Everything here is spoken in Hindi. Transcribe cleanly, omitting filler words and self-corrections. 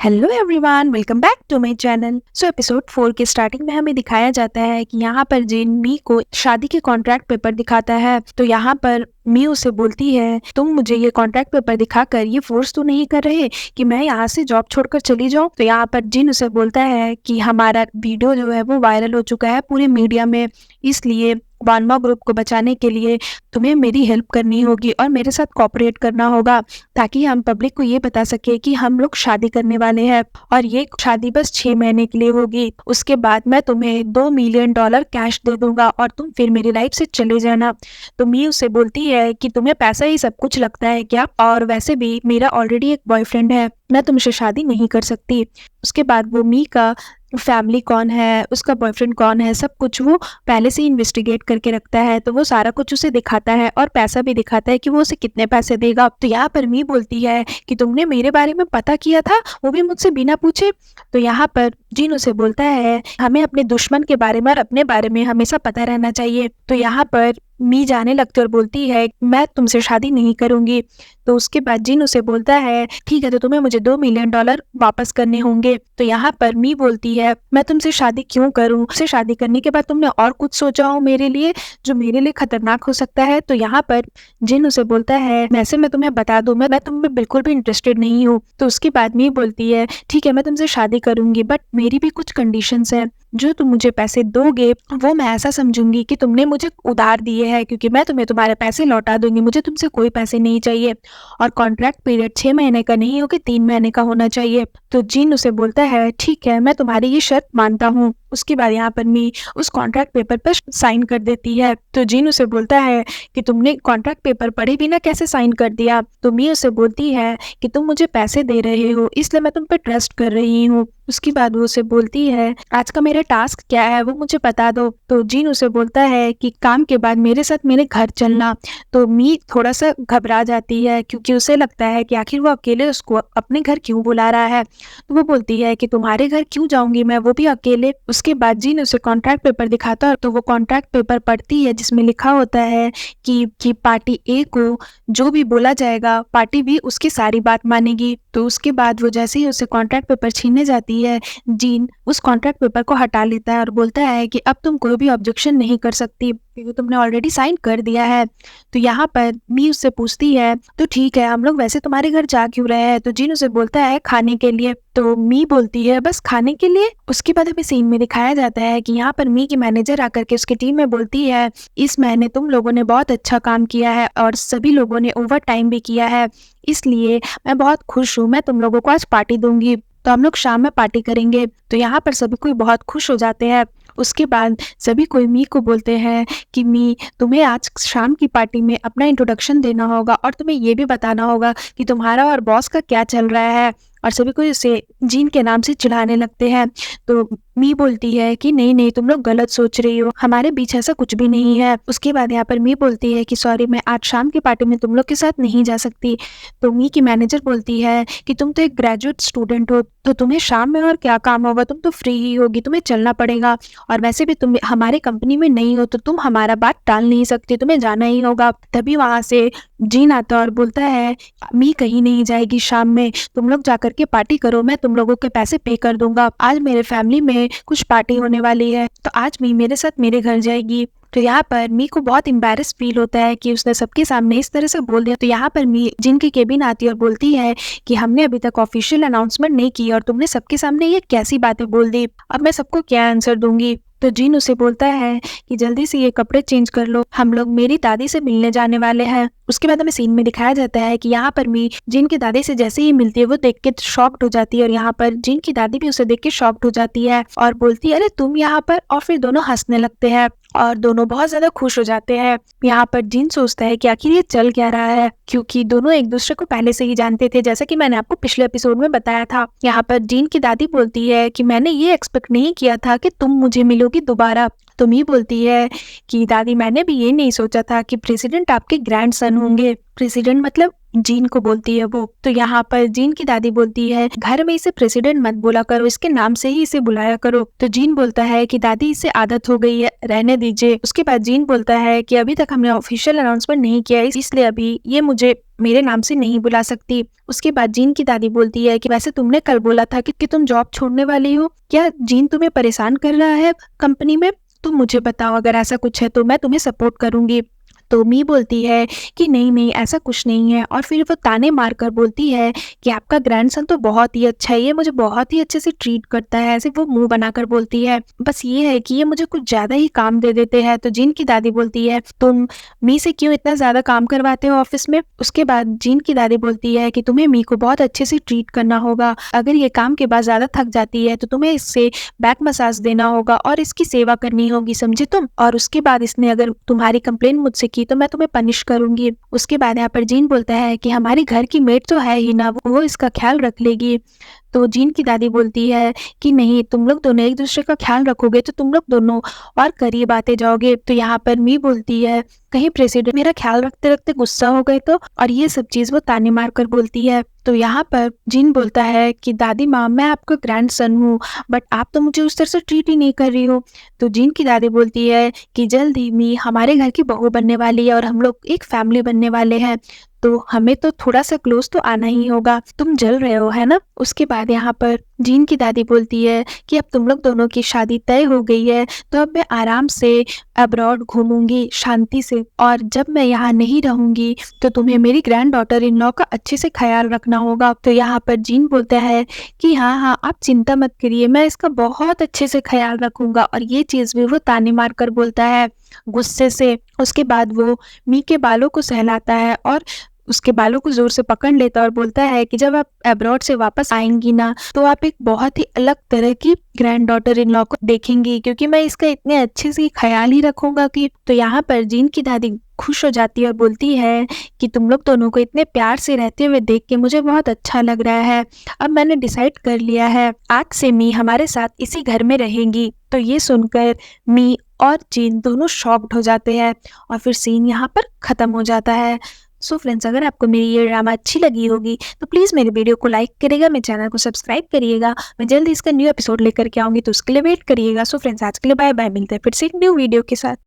Hello everyone, welcome back to my channel. So episode 4 के स्टार्टिंग में हमें दिखाया जाता है कि यहाँ पर जिन मी को शादी के कॉन्ट्रैक्ट पेपर दिखाता है। तो यहाँ पर मी उसे बोलती है, तुम मुझे ये कॉन्ट्रैक्ट पेपर दिखाकर ये फोर्स तो नहीं कर रहे कि मैं यहाँ से जॉब छोड़कर चली जाऊँ। तो यहाँ पर जिन उसे बोलता है कि हमारा वीडियो जो है वो वायरल हो चुका है पूरे मीडिया में, इसलिए वानवा ग्रुप को बचाने के लिए तुम्हें मेरी हेल्प करनी होगी और मेरे साथ कोऑपरेट करना होगा, ताकि हम पब्लिक को ये बता सके कि हम लोग शादी करने वाले हैं और ये शादी बस 6 महीने के लिए होगी। उसके बाद मैं तुम्हें $2 मिलियन कैश दे दूंगा और तुम फिर मेरी लाइफ से चले जाना। तो मी उसे बोलती है कि तुम्हें पैसा ही सब कुछ लगता है क्या, और वैसे भी मेरा ऑलरेडी एक बॉयफ्रेंड है, मैं तुमसे शादी नहीं कर सकती। उसके बाद वो मी का फैमिली कौन है, उसका बॉयफ्रेंड कौन है, सब कुछ वो पहले से ही इन्वेस्टिगेट करके रखता है। तो वो सारा कुछ उसे दिखाता है और पैसा भी दिखाता है कि वो उसे कितने पैसे देगा। तो यहाँ पर मी बोलती है कि तुमने मेरे बारे में पता किया था, वो भी मुझसे बिना पूछे। तो यहाँ पर जिन उसे बोलता है हमें अपने दुश्मन के बारे में और अपने बारे में हमेशा पता रहना चाहिए। तो यहाँ पर मी जाने लगती और बोलती है मैं तुमसे शादी नहीं करूंगी। तो उसके बाद जिन उसे बोलता है ठीक है, तो तुम्हें मुझे $2 मिलियन वापस करने होंगे। तो यहाँ पर मी बोलती है मैं तुमसे शादी क्यों करूं, उसे शादी करने के बाद तुमने और कुछ सोचा हो मेरे लिए जो मेरे लिए खतरनाक हो सकता है। तो यहाँ पर जिन उसे बोलता है वैसे मैं तुम्हें बता दूं, मैं तुम में बिल्कुल भी इंटरेस्टेड नहीं हूँ। तो उसके बाद मी बोलती है ठीक है, मैं तुमसे शादी करूंगी, बट मेरी भी कुछ कंडीशंस है। जो तुम मुझे पैसे दोगे वो मैं ऐसा समझूंगी कि तुमने मुझे उधार दिए हैं, क्योंकि मैं तुम्हें तुम्हारे पैसे लौटा दूंगी, मुझे तुमसे कोई पैसे नहीं चाहिए। और कॉन्ट्रैक्ट पीरियड 6 महीने का नहीं होगा, 3 महीने का होना चाहिए। तो जिन उसे बोलता है ठीक है, मैं तुम्हारी ये शर्त मानता हूँ। उसके बाद यहाँ पर मी उस कॉन्ट्रैक्ट पेपर पर साइन कर देती है। तो जिन उसे बोलता है कि तुमने कॉन्ट्रैक्ट पेपर पढ़े बिना कैसे साइन कर दिया। तो मी उसे बोलती है कि तुम मुझे पैसे दे रहे हो इसलिए मैं तुम पे ट्रस्ट कर रही हूँ। उसके बाद वो उसे बोलती है आज का मेरा टास्क क्या है वो मुझे बता दो। तो जिन उसे बोलता है कि काम के बाद मेरे साथ मेरे घर चलना। तो मी थोड़ा सा घबरा जाती है, क्योंकि उसे लगता है कि आखिर वो अकेले उसको अपने घर क्यों बुला रहा है। तो वो बोलती है कि तुम्हारे घर क्यों जाऊंगी मैं, वो भी अकेले। उसके बाद जिन उसे कॉन्ट्रैक्ट पेपर दिखाता है, तो वो कॉन्ट्रैक्ट पेपर पढ़ती है जिसमें लिखा होता है कि पार्टी ए को जो भी बोला जाएगा पार्टी भी उसकी सारी बात मानेगी। तो उसके बाद वो जैसे ही उसे कॉन्ट्रैक्ट पेपर छीनने जाती है, जीन उस कॉन्ट्रैक्ट पेपर को हटा लेता है और बोलता है कि अब तुम कोई भी ऑब्जेक्शन नहीं कर सकती, क्योंकि तुमने ऑलरेडी साइन कर दिया है। तो यहाँ पर मी उससे पूछती है तो ठीक है, हम लोग वैसे तुम्हारे घर जा क्यों रहे हैं। तो जिन उसे बोलता है खाने के लिए। तो मी बोलती है बस खाने के लिए। उसके बाद हमें सीन में दिखाया जाता है कि यहाँ पर मी की मैनेजर आकर के उसकी टीम में बोलती है इस महीने तुम लोगों ने बहुत अच्छा काम किया है और सभी लोगों ने ओवर टाइम भी किया है, इसलिए मैं बहुत खुश हूँ, मैं तुम लोगों को आज पार्टी दूंगी, तो हम लोग शाम में पार्टी करेंगे। तो यहाँ पर सभी कोई बहुत खुश हो जाते हैं। उसके बाद सभी कोई मी को बोलते हैं कि मी तुम्हें आज शाम की पार्टी में अपना इंट्रोडक्शन देना होगा और तुम्हें ये भी बताना होगा कि तुम्हारा और बॉस का क्या चल रहा है। और सभी कोई उसे जीन के नाम से चिढ़ाने लगते हैं। तो मी बोलती है कि नहीं नहीं, तुम लोग गलत सोच रही हो, हमारे बीच ऐसा कुछ भी नहीं है। उसके बाद यहाँ पर मी बोलती है कि सॉरी, मैं आज शाम की पार्टी में तुम लोग के साथ नहीं जा सकती। तो मी की मैनेजर बोलती है कि तुम तो एक ग्रेजुएट स्टूडेंट हो, तो तुम्हें शाम में और क्या काम होगा, तुम तो फ्री ही होगी, तुम्हें चलना पड़ेगा। और वैसे भी तुम हमारे कंपनी में नहीं हो, तो तुम हमारा बात टाल नहीं सकती, तुम्हें जाना ही होगा। तभी वहां से जीन आता और बोलता है मी कहीं नहीं जाएगी शाम में, तुम लोग जाकर के पार्टी करो, मैं तुम लोगों के पैसे पे कर दूंगा। आज मेरे फैमिली में कुछ पार्टी होने वाली है, तो आज मी मेरे साथ मेरे घर जाएगी। तो यहाँ पर मी को बहुत एम्बैरेस फील होता है कि उसने सबके सामने इस तरह से बोल दिया। तो यहाँ पर मी जिन की केबिन आती है और बोलती है कि हमने अभी तक ऑफिशियल अनाउंसमेंट नहीं की और तुमने सबके सामने ये कैसी बातें बोल दी, अब मैं सबको क्या आंसर दूंगी। तो जिन उसे बोलता है कि जल्दी से ये कपड़े चेंज कर लो, हम लोग मेरी दादी से मिलने जाने वाले हैं। उसके बाद हमें सीन में दिखाया जाता है कि यहाँ पर मी जिन की दादी से जैसे ही मिलती है वो देख के शॉक्ड हो जाती है, और यहाँ पर जिन की दादी भी उसे देख के शॉक्ड हो जाती है और बोलती है अरे तुम यहाँ पर, और फिर दोनों हंसने लगते हैं और दोनों बहुत ज्यादा खुश हो जाते हैं। यहाँ पर जिन सोचता है कि आखिर ये चल क्या रहा है, क्योंकि दोनों एक दूसरे को पहले से ही जानते थे, जैसा कि मैंने आपको पिछले एपिसोड में बताया था। यहाँ पर जिन की दादी बोलती है कि मैंने ये एक्सपेक्ट नहीं किया था कि तुम मुझे मिलोगी दोबारा। तो मी बोलती है कि दादी मैंने भी ये नहीं सोचा था कि प्रेसिडेंट आपके ग्रैंडसन होंगे। प्रेसिडेंट मतलब जीन को बोलती है वो। तो यहाँ पर जीन की दादी बोलती है घर में इसे प्रेसिडेंट मत बोला करो, इसके नाम से ही इसे बुलाया करो। तो जीन बोलता है कि दादी इसे आदत हो गई है, रहने दीजिए। उसके बाद जीन बोलता है कि अभी तक हमने ऑफिशियल अनाउंसमेंट नहीं किया है, इसलिए अभी ये मुझे मेरे नाम से नहीं बुला सकती। उसके बाद जीन की दादी बोलती है कि वैसे तुमने कल बोला था कि तुम जॉब छोड़ने वाली हो, क्या जीन तुम्हें परेशान कर रहा है कंपनी में? तुम मुझे बताओ, अगर ऐसा कुछ है तो मैं तुम्हें सपोर्ट करूंगी। तो मी बोलती है कि नहीं नहीं ऐसा कुछ नहीं है, और फिर वो ताने मारकर बोलती है कि आपका ग्रैंडसन तो बहुत ही अच्छा है, ये मुझे बहुत ही अच्छे से ट्रीट करता है। ऐसे वो मुंह बनाकर बोलती है, बस ये है कि ये मुझे कुछ ज्यादा ही काम दे देते हैं। तो जीन की दादी बोलती है तुम मी से क्यों इतना ज्यादा काम करवाते हो ऑफिस में? उसके बाद जीन की दादी बोलती है कि तुम्हें मी को बहुत अच्छे से ट्रीट करना होगा, अगर ये काम के बाद ज्यादा थक जाती है तो तुम्हें इससे बैक मसाज देना होगा और इसकी सेवा करनी होगी, समझे तुम? और उसके बाद इसने अगर तुम्हारी कंप्लेन मुझसे की तो मैं तुम्हें पनिश करूंगी। उसके बाद यहाँ पर जीन बोलता है कि हमारी घर की मेड तो है ही ना, वो इसका ख्याल रख लेगी। तो जीन की दादी बोलती है कि नहीं, तुम लोग दोनों एक दूसरे का ख्याल रखोगे तो तुम लोग दोनों और करीब आते जाओगे। तो यहाँ पर मी बोलती है कहीं प्रेसिडेंट मेरा ख्याल रखते रखते गुस्सा हो गए तो, और ये सब चीज वो ताने मार कर बोलती है। तो यहाँ पर जीन बोलता है कि दादी माँ, मैं आपका ग्रैंडसन हूँ, बट आप तो मुझे उस तरह से ट्रीट ही नहीं कर रही हो। तो जीन की दादी बोलती है कि जल्द ही मी हमारे घर की बहू बनने वाली है और हम लोग एक फैमिली बनने वाले हैं, तो हमें तो थोड़ा सा क्लोज तो आना ही होगा, तुम जल रहे हो है ना? उसके बाद यहाँ पर जीन की दादी बोलती है कि अब तुम लोग दोनों की शादी तय हो गई है, तो अब मैं आराम से अब्रॉड घूमूंगी शांति से, और जब मैं यहाँ नहीं रहूंगी तो तुम्हें मेरी ग्रैंड डॉटर इन लॉ का अच्छे से ख्याल रखना होगा। तो यहाँ पर जीन बोलता है कि हाँ हाँ आप चिंता मत करिए, मैं इसका बहुत अच्छे से ख्याल रखूंगा। और ये चीज भी वो ताने मार कर बोलता है गुस्से से। उसके बाद वो मी के बालों को सहलाता है और उसके बालों को जोर से पकड़ लेता है और बोलता है कि जब आप अब्रॉड से वापस आएंगी ना, तो आप एक बहुत ही अलग तरह की ग्रैंड डॉटर इन लॉ को देखेंगी, क्योंकि मैं इसका इतने अच्छे से ख्याल ही रखूंगा कि। तो यहाँ पर जीन की दादी खुश हो जाती है और बोलती है कि तुम लोग दोनों को इतने प्यार से रहते हुए देख के मुझे बहुत अच्छा लग रहा है। अब मैंने डिसाइड कर लिया है, आज से मी हमारे साथ इसी घर में रहेंगी। तो ये सुनकर मी और जीन दोनों शॉक्ड हो जाते हैं और फिर सीन यहाँ पर खत्म हो जाता है। सो फ्रेंड्स, अगर आपको मेरी ये ड्रामा अच्छी लगी होगी तो प्लीज़ मेरे वीडियो को लाइक करिएगा, मेरे चैनल को सब्सक्राइब करिएगा। मैं जल्दी इसका न्यू एपिसोड लेकर के आऊँगी, तो उसके लिए वेट करिएगा। सो फ्रेंड्स, आज के लिए बाय बाय, मिलते हैं फिर से एक न्यू वीडियो के साथ।